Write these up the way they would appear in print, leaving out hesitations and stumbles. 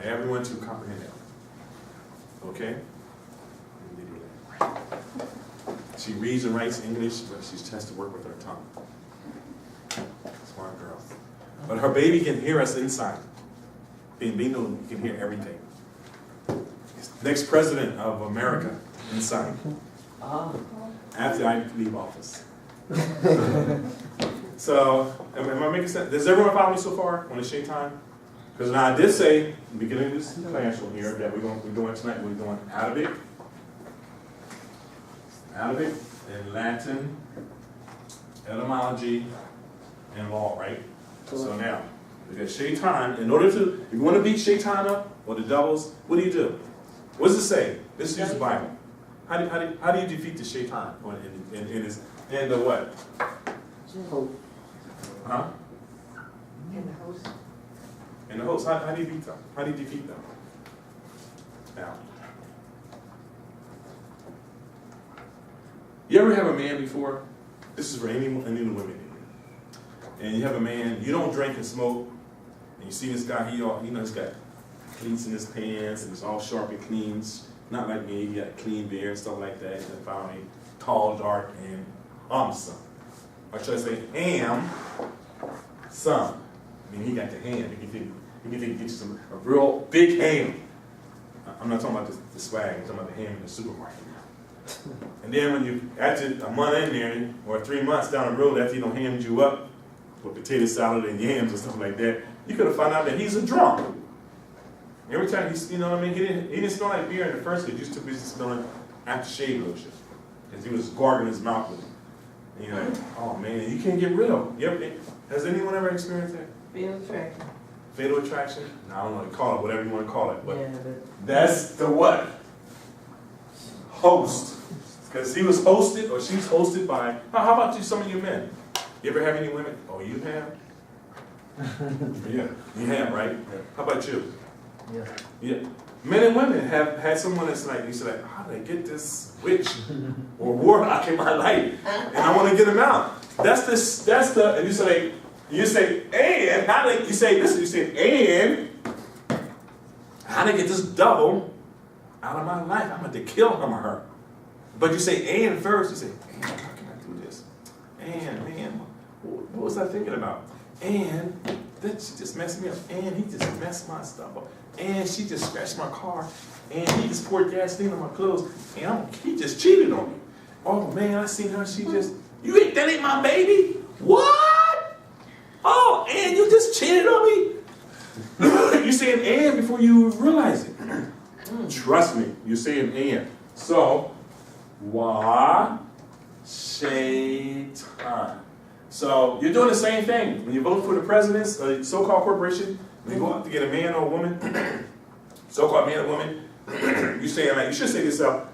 want everyone to comprehend that. Okay? She reads and writes English, but she has to work with her tongue. Smart girl. But her baby can hear us inside. Bambino can hear everything. Next president of America inside. After I leave office. So, am I making sense? Does everyone follow me so far on the shaitan? Because now I did say, in the beginning of this classroom here, that we're doing tonight, we're doing Arabic, and Latin, etymology, and law, right? So now, we got shaitan. In order to, if you want to beat shaitan up, or the devils, what do? What does it say? Let's use the Bible. How do you defeat the shaitan? In the what? Huh? In the host. In the host. How do you beat them? How do you defeat them? Now. You ever have a man before? This is for any of the women in here. And you have a man, you don't drink and smoke, and you see this guy, he's got cleats in his pants, and he's all sharp and clean. Not like me, he got clean beard and stuff like that. And finally, tall, dark, and handsome. Or should I say, ham-some. I mean, he got the ham. You can get you a real big ham. I'm not talking about the swag, I'm talking about the ham in the supermarket. And then when you, after a month in there, or 3 months down the road, after he done hammed you up with potato salad and yams and stuff like that, you could have found out that he's a drunk. Every time he didn't smell like beer in the first place. He used to be smelling aftershave lotion, because he was gargling his mouth with it. And you're like, oh man, you can't get real. Has anyone ever experienced that? Fatal attraction. Fatal attraction? No, I don't know, call it whatever you want to call it, but Yeah, that's the what? Host. Because he was hosted, or she's hosted by, how about you, some of you men? You ever have any women? Oh, you have? Yeah, you have, right? How about you? Yeah. Men and women have had someone that's like, you say, like, how did I get this witch or warlock in my life? And I want to get him out. That's the, and you say, and, how did, you say, and, how did I get this devil out of my life? I'm going to kill him or her. But you say, and first, you say, and, how can I do this? And, man, what was I thinking about? And, that she just messed me up. And he just messed my stuff up. And she just scratched my car. And he just poured gasoline on my clothes. And he just cheated on me. Oh, man, I seen her. She just, that ain't my baby? What? Oh, and you just cheated on me? You're saying and before you realize it. Trust me, you're saying and. So, shaitan. So, you're doing the same thing. When you vote for the president's so-called corporation, when you go out to get a man or a woman, so-called man or woman, you should say to yourself,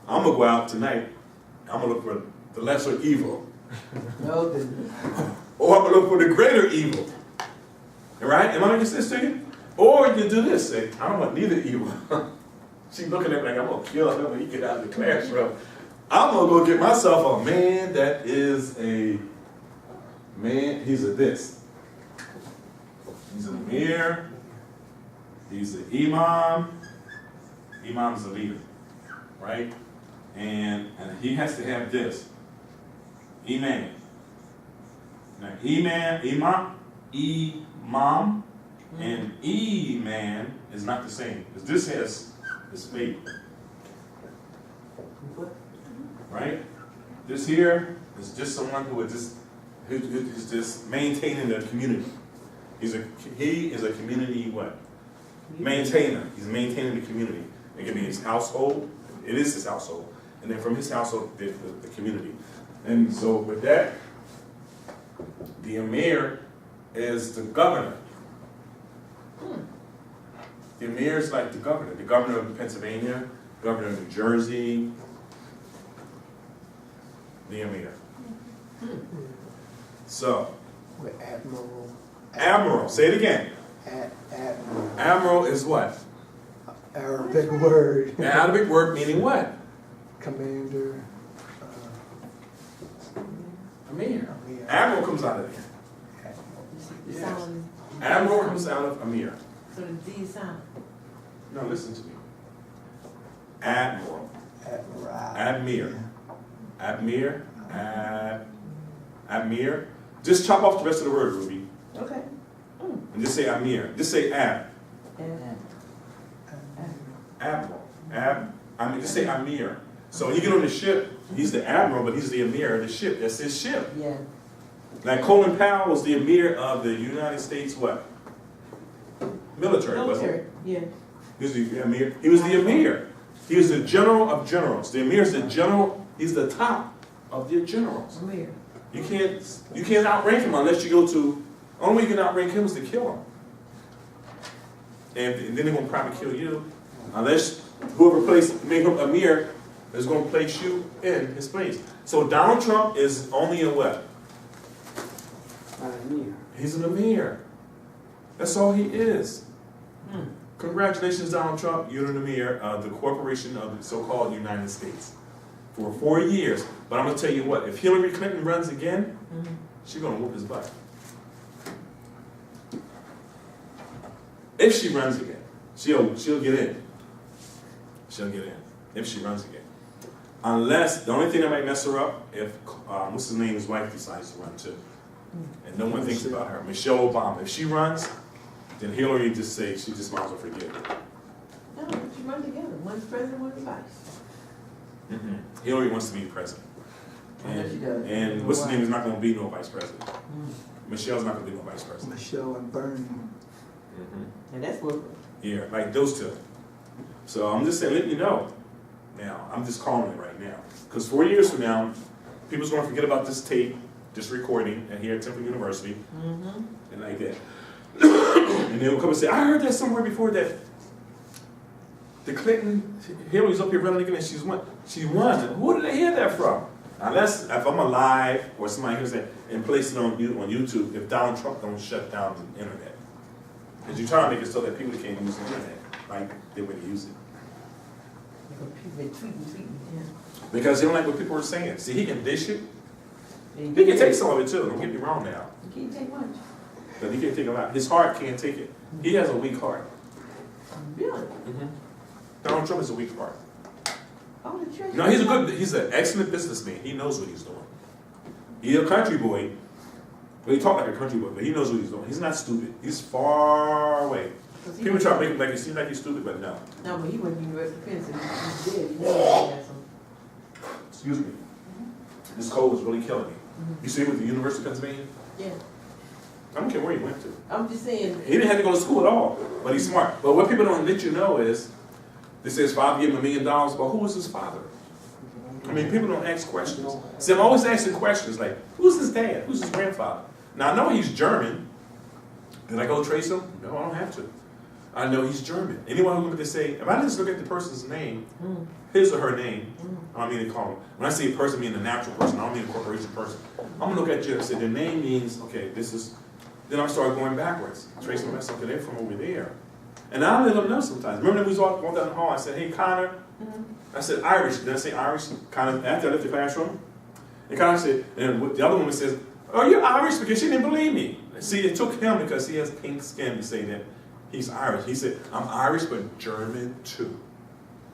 I'm going to go out tonight, I'm going to look for the lesser evil. Or I'm going to look for the greater evil. All right? Am I making sense to you? Or you can do this, say, I don't want neither evil. She's looking at me like, I'm going to kill him when he get out of the classroom. I'm going to go get myself a man that is a man, he's a this. He's an Amir. He's an Imam. Imam is a leader, right? And he has to have this. Imam. Now, Imam, and Iman is not the same. Because this has this faith. Right? This here is just someone who's just maintaining the community. He is a community what? Maintainer. He's maintaining the community. It can be his household. It is his household. And then from his household, the community. And so with that, the Amir is the governor. The Amir is like the governor of Pennsylvania, governor of New Jersey, the Amir. So, Admiral. Admiral, say it again. Admiral. Admiral is what? Arabic word. An Arabic word meaning what? Commander. Amir. Admiral comes out of there. Yes. Admiral comes out of Amir. So the D sound. No, listen to me. Admiral. Admiral. Admir. Admir. Just chop off the rest of the word, Ruby. Okay. And just say Amir. Just say Admiral. Just say Amir. So when you get on the ship, he's the admiral, but he's the Amir of the ship. That's his ship. Yeah. Like Colin Powell was the Amir of the United States what? Military, wasn't he? Yeah. He was the Amir. He was the Amir. He was the general of generals. The Amir is the general. He's the top of the generals. Amir. You can't outrank him unless you go to. Only way you can outrank him is to kill him. And then they're gonna probably kill you, unless whoever make him Amir is gonna place you in his place. So Donald Trump is only a what? He's an Amir. That's all he is. Congratulations, Donald Trump. You're an Amir of the corporation of the so-called United States for 4 years. But I'm gonna tell you what: if Hillary Clinton runs again, she's gonna whoop his butt. If she runs again, she'll get in. She'll get in if she runs again. Unless the only thing that might mess her up if what's his name, his wife decides to run too, and no one thinks about her. Michelle Obama. If she runs, then Hillary just say she just might as well forget it. No, but you run together. One's president, one's vice. Hillary wants to be the president, Yes, she does. and what's his name is not going to be no vice president. Michelle's not going to be no vice president. Michelle and Bernie. And that's what. Yeah, like those two. So I'm just saying, letting you know. Now, I'm just calling it right now. Because 4 years from now, people's going to forget about this tape, this recording, and here at Temple University, and like that. And they'll come and say, I heard that somewhere before that the Hillary's up here running again and she won. Who did they hear that from? Unless, if I'm alive, or somebody hears that and places it on YouTube, if Donald Trump don't shut down the internet. Because you're trying to make it so that people can't use the internet like they would use it. Because he don't like what people are saying. See, he can dish it. He can take some of it too, don't get me wrong now. He can't take much. But he can't take a lot. His heart can't take it. He has a weak heart. Really? Donald Trump has a weak heart. Oh, the church. No, he's an excellent businessman. He knows what he's doing. He's a country boy. Well, he talks like a country boy, but he knows what he's doing. He's not stupid. He's far away. People try to make him like it seem like he's stupid, but no. No, but he went to University of Pennsylvania. He's dead. He knows he has some. Excuse me. This cold is really killing me. You see him with the University of Pennsylvania? Yeah. I don't care where he went to. I'm just saying. He didn't have to go to school at all, but he's smart. But what people don't let you know is, they say his father gave him $1 million, but who was his father? I mean, people don't ask questions. See, I'm always asking questions like, who's his dad? Who's his grandfather? Now, I know he's German. Did I go trace him? No, I don't have to. I know he's German. Anyone who look at this say, if I just look at the person's name, his or her name, I don't mean to call him. When I say person, I mean a natural person. I don't mean a corporation person. I'm going to look at you and say, their name means, okay, this is, then I start going backwards. Tracing them, okay, they're from over there. And I let them know sometimes. Remember when we walked down the hall, I said, hey, Connor. I said Irish. Did I say Irish? Connor, after I left the classroom. And Connor said, and the other woman says, oh, you're Irish, because she didn't believe me. See, it took him because he has pink skin to say that he's Irish. He said, I'm Irish, but German too.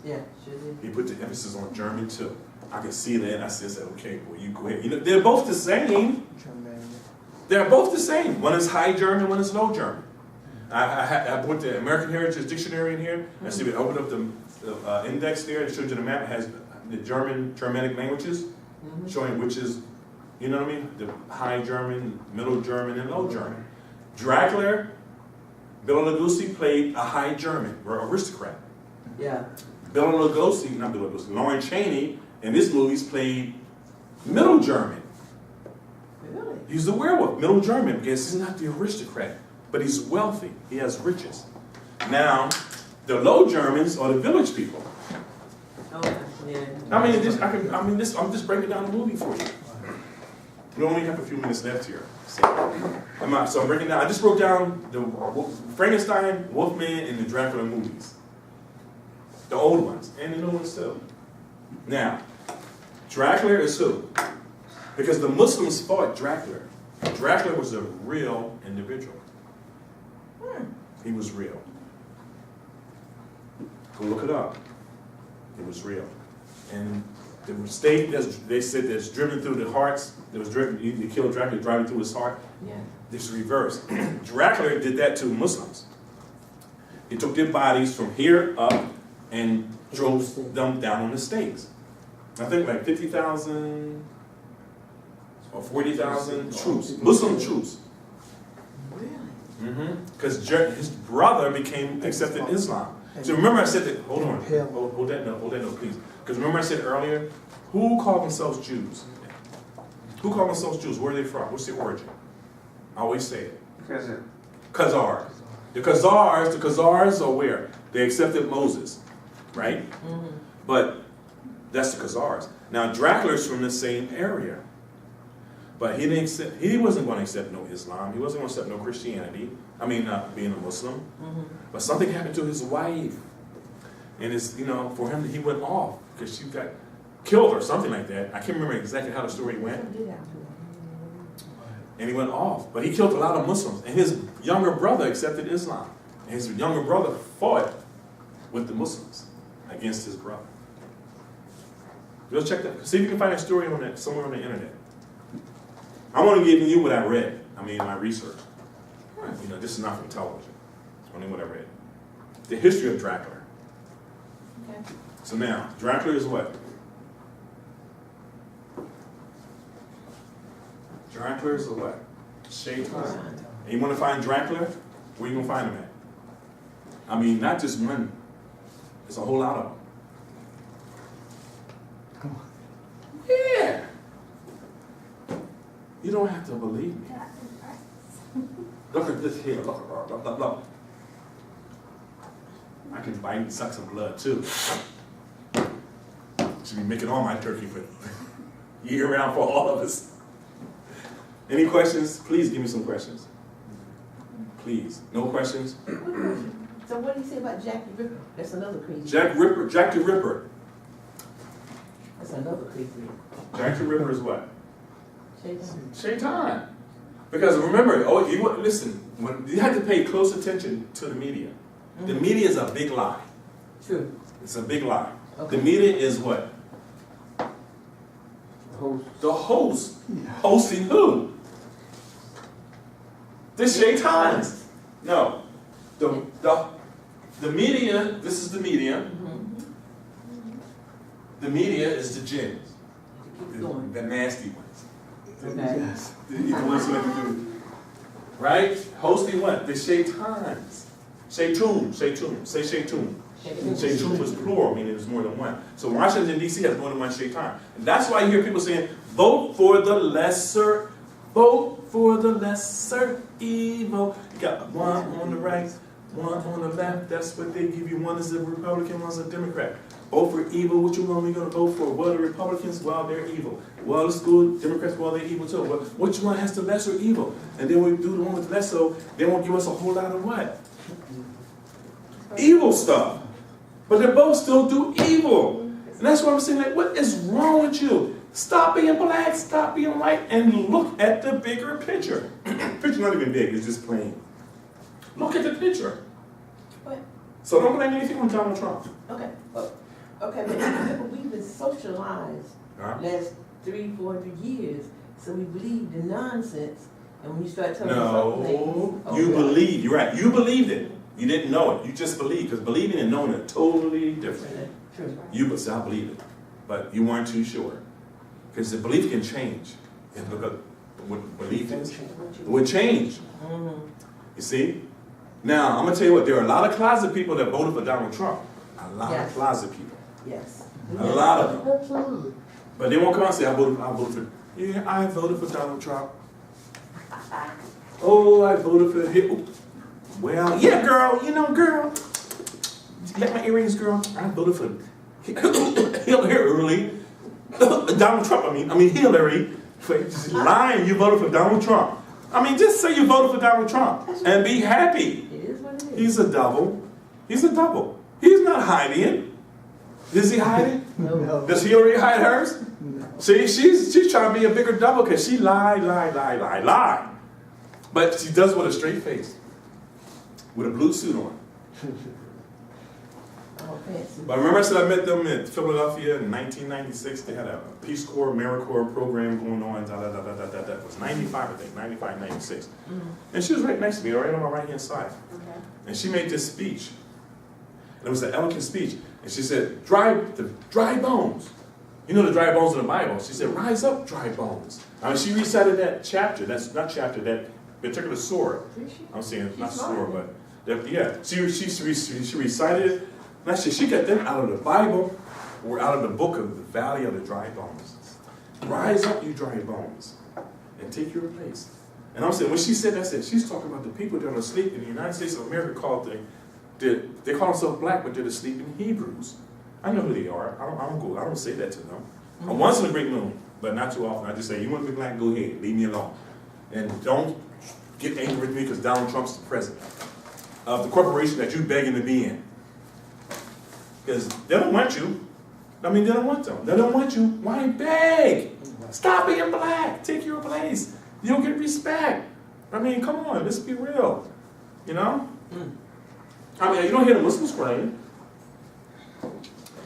Yeah, sure did. He put the emphasis on German too. I could see that, and I said, okay, well, you go ahead. You know, they're both the same. They're both the same. One is High German, one is Low German. I put the American Heritage Dictionary in here. I see we opened up the index there. It shows you the map. It has the Germanic languages, showing which is, you know what I mean? The High German, Middle German, and Low German. Dracula, Bela Lugosi played a High German, or aristocrat. Yeah. Lauren Chaney in this movie's played Middle German. Really? He's the werewolf, Middle German, because he's not the aristocrat, but he's wealthy. He has riches. Now, the Low Germans are the village people. Oh, yeah. I'm just breaking down the movie for you. We only have a few minutes left here. So I'm breaking down. I just broke down the Frankenstein, Wolfman, and the Dracula movies. The old ones, and the new ones too. Now, Dracula is who? Because the Muslims fought Dracula. Dracula was a real individual. He was real. Go look it up. It was real. And the mistake, they said that's driven through the hearts, that was driven, you killed Dracula driving through his heart. Yeah. This is reversed. Dracula did that to Muslims. He took their bodies from here up and drove them down on the stakes. I think like 50,000 or 40,000 troops, Muslim troops. Really? Because his brother accepted Islam. So remember I said that, hold on, hold that note, please. Because remember I said earlier, who called themselves Jews? Who called themselves Jews? Where are they from? What's their origin? I always say it. Khazars. The Khazars are where? They accepted Moses, right? But that's the Khazars. Now Dracula's from the same area. But he wasn't going to accept no Islam. He wasn't going to accept no Christianity. I mean, being a Muslim. But something happened to his wife. And it's, for him, he went off because she got killed or something like that. I can't remember exactly how the story went. And he went off. But he killed a lot of Muslims. And his younger brother accepted Islam. And his younger brother fought with the Muslims against his brother. Go check that. See if you can find that story on that somewhere on the internet. I want to give you what I read. My research. This is not from television. It's only what I read. The history of Dracula. Okay. So now, Dracula is what? Dracula is a what? Shaitan. And you want to find Dracula? Where you going to find him at? Not just one. There's a whole lot of them. Yeah. You don't have to believe me. Look at this here. Look. I can bite and suck some blood too. Should be making all my turkey for year round for all of us. Any questions? Please give me some questions. Please. No questions? So what do you say about Jack the Ripper? That's another crazy. Jack the Ripper. That's another crazy. Jack the Ripper is what? Shaitan. Because remember, listen, when you have to pay close attention to the media. The media is a big lie. True. It's a big lie. Okay. The media is what? The host. Hosting who? The shaitans. No. The media, this is the media. The media is the jinns. The nasty ones. Okay. Yes. The ones who have to do. Right? Hosting what? The shaitans. Shaytun. Say Shaytun. Shaytun was plural, meaning there's more than one. So Washington, D.C. has more than one shaitan. And that's why you hear people saying, vote for the lesser evil. You got one on the right, one on the left. That's what they give you. One is a Republican, one's a Democrat. Vote for evil. Which one are we going to vote for? Well, the Republicans, well, they're evil. Well, it's good. Democrats, well, they're evil too. Well, which one has the lesser evil? And then we do the one with lesser, they won't give us a whole lot of what? Evil stuff. But they both still do evil. And that's why I'm saying, like, what is wrong with you? Stop being black, stop being white, and look at the bigger picture. Picture's not even big, it's just plain. Look at the picture. What? So don't blame anything on Donald Trump. Okay. Okay, but remember, we've been socialized last 300-400 years, so we believe the nonsense. And when you start telling us things, you believe. You're right. You believed it. You didn't know it. You just believed, because believing and knowing are totally different. True. You would say, I believe it, but you weren't too sure, because the belief can change. And look at what belief is. It would change. You see. Now I'm gonna tell you what. There are a lot of closet people that voted for Donald Trump. A lot of closet people. Yes. A lot of them. Absolutely. But they won't come out and say, I voted for. Yeah, I voted for Donald Trump. Oh, I voted for him. Well, yeah, girl. Girl. Let my earrings, girl. I voted for Hillary. Donald Trump. I mean Hillary. Lying. You voted for Donald Trump. Just say you voted for Donald Trump and be happy. It is what it is. He's a double. He's He's not hiding. Is he hiding? No. Does Hillary hide hers? No. See, she's trying to be a bigger double because she lied. But she does it with a straight face, with a blue suit on. Oh, fancy. But remember I said I met them in Philadelphia in 1996. They had a Peace Corps, AmeriCorps program going on. That was 95, I think, 95, 96. And she was right next to me, right on my right-hand side. Okay. And she made this speech. And it was an eloquent speech. And she said, dry bones. You know the dry bones in the Bible. She said, rise up, dry bones. I mean, she recited that chapter, that particular surah. I'm saying, not surah, but yeah. She recited it. And I said, she got that out of the Bible or out of the book of the Valley of the Dry Bones. Rise up, you dry bones, and take your place. And I'm saying, when she said that, she's talking about the people that are asleep in the United States of America they call themselves black, but they're the sleeping Hebrews. I know who they are. I don't say that to them. Once in a great moon, but not too often. I just say, you want to be black, go ahead, leave me alone. And don't get angry with me because Donald Trump's the president of the corporation that you're begging to be in. Because they don't want you. I mean, they don't want them. They don't want you. Why beg? Stop being black. Take your place. You don't get respect. I mean, come on, let's be real. You know? I mean, you don't hear the Muslims crying.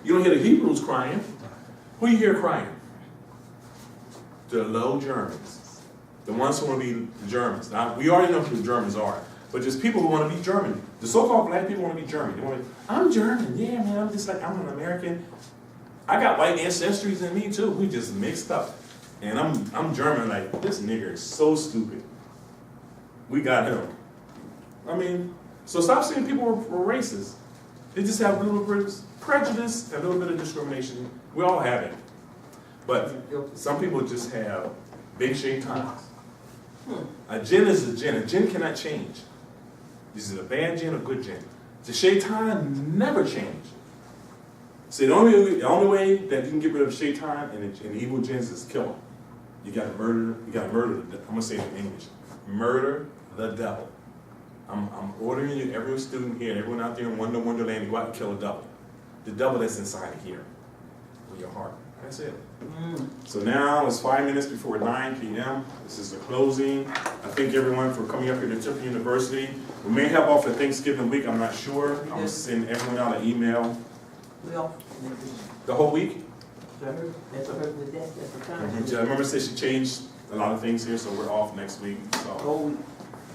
You don't hear the Hebrews crying. Who you hear crying? The low Germans. The ones who want to be the Germans. Now, we already know who the Germans are. But there's people who want to be German. The so-called black people want to be German. They want to, I'm German. Yeah, man, I'm just like, I'm an American. I got white ancestries in me, too. We just mixed up. And I'm German, like, this nigger is so stupid. We got him. I mean, so stop saying people were racist. They just have a little bit of prejudice, a little bit of discrimination. We all have it. But some people just have big shaitans. A jinn is a jinn. A jinn cannot change. This is a bad jinn or good jinn. The shaitan never change. See, the only way that you can get rid of shaitan and evil jinns is kill them. You gotta murder the devil. I'm gonna say it in English. Murder the devil. I'm ordering you, every student here, everyone out there in Wonderland, to go out and kill a devil. The devil that's inside of here, with your heart. That's it. So now it's 5 minutes before 9 p.m. This is the closing. I thank everyone for coming up here to Tiffany University. We may have off for Thanksgiving week, I'm not sure. I'm gonna send everyone out an email. We off. The whole week? That's what I heard with that. That's the time. I remember say she changed a lot of things here, so we're off next week.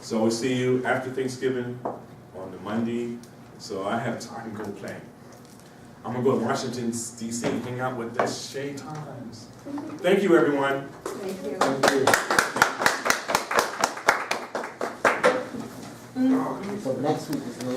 So we'll see you after Thanksgiving on the Monday. So I have time to go play. I'm gonna go to Washington, D.C. and hang out with the Shaitans. Thank you, everyone. Thank you. So next week is no